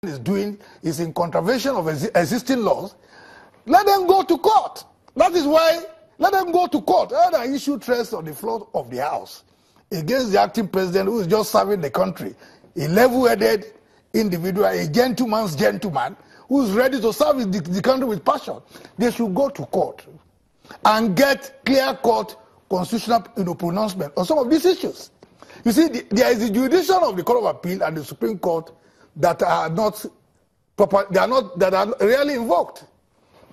is doing is in contravention of existing laws, let them go to court. That is why, let them go to court and issue threats on the floor of the House against the acting president who is just serving the country, a level-headed individual, a gentleman's gentleman who is ready to serve the country with passion. They should go to court and get clear-cut constitutional pronouncement on some of these issues. You see, there is the jurisdiction of the Court of Appeal and the Supreme Court that are not proper, that are rarely invoked.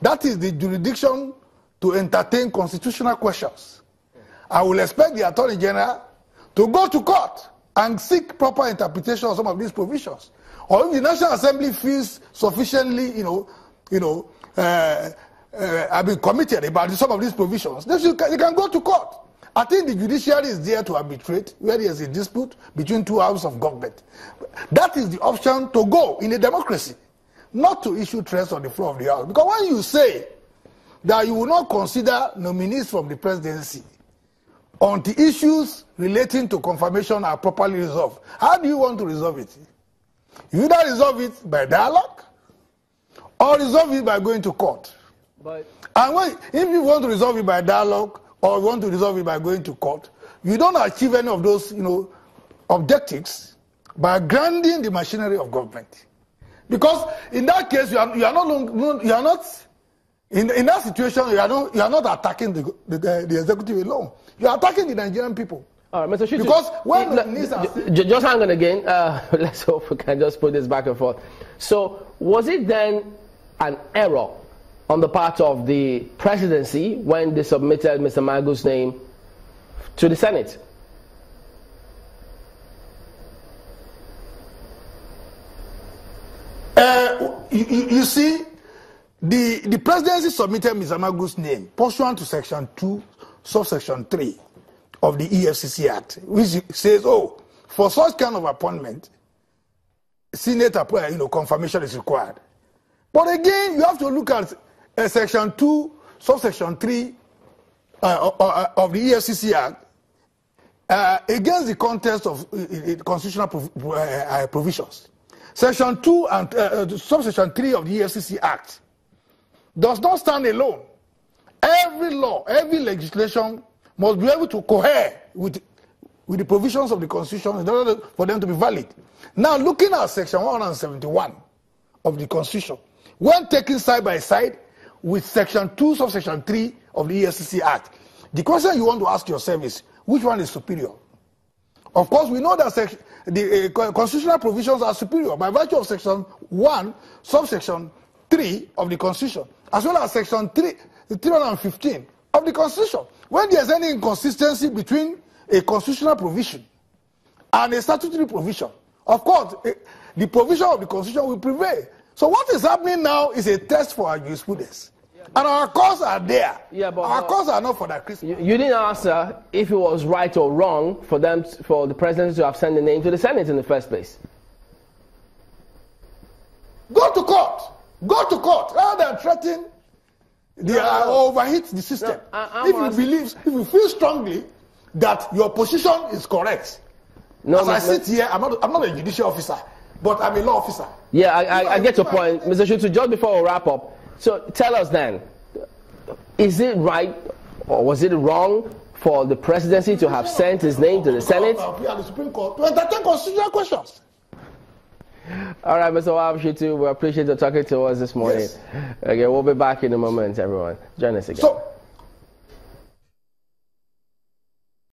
That is the jurisdiction to entertain constitutional questions. I will expect the Attorney General to go to court and seek proper interpretation of some of these provisions. Or if the National Assembly feels sufficiently, have been committed about some of these provisions, they can go to court. I think the judiciary is there to arbitrate where there is a dispute between two houses of government. That is the option to go in a democracy, not to issue threats on the floor of the House. Because when you say that you will not consider nominees from the presidency until issues relating to confirmation are properly resolved, how do you want to resolve it? You either resolve it by dialogue or resolve it by going to court. And if you want to resolve it by dialogue or you want to resolve it by going to court, you don't achieve any of those objectives by grounding the machinery of government. Because in that case, you are not in that situation. You are not attacking the executive alone. You are attacking the Nigerian people. All right, Mr. Shitu, because when just hang on again. Let's hope we can just put this back and forth. So, was it then an error on the part of the presidency when they submitted Mr. Magu's name to the Senate? You see, the presidency submitted Mr. Magu's name pursuant to Section 2, subsection 3 of the EFCC Act, which says, for such kind of appointment, Senate confirmation is required. But again, you have to look at Section 2, subsection 3 of the EFCC Act against the context of constitutional provisions. Section 2 and subsection 3 of the EFCC Act does not stand alone. Every law, every legislation must be able to cohere with the provisions of the Constitution in order for them to be valid. Now, looking at Section 171 of the Constitution, when taken side by side with Section 2, subsection 3 of the EFCC Act, the question you want to ask yourself is, which one is superior? Of course, we know that the constitutional provisions are superior by virtue of Section 1, subsection 3 of the Constitution, as well as Section 315 of the Constitution. When there's any inconsistency between a constitutional provision and a statutory provision, of course, the provision of the Constitution will prevail. So what is happening now is a test for our jurisprudence. And our courts are there. Yeah, but our courts are not for that Christmas. You didn't answer if it was right or wrong for the president to have sent the name to the Senate in the first place. Go to court. Go to court. Rather than threaten, overheat the system. If you feel strongly that your position is correct, as I sit here, I'm not a judicial officer, but I'm a law officer. Yeah, I get your point. Mr. Shitu, just before we wrap up, so tell us then, is it right or was it wrong for the presidency to have sent his name to the Senate? The Supreme Court to entertain constitutional questions. All right, Mr. Shitu, we appreciate you talking to us this morning. Yes. Okay, we'll be back in a moment, everyone. Join us again. So,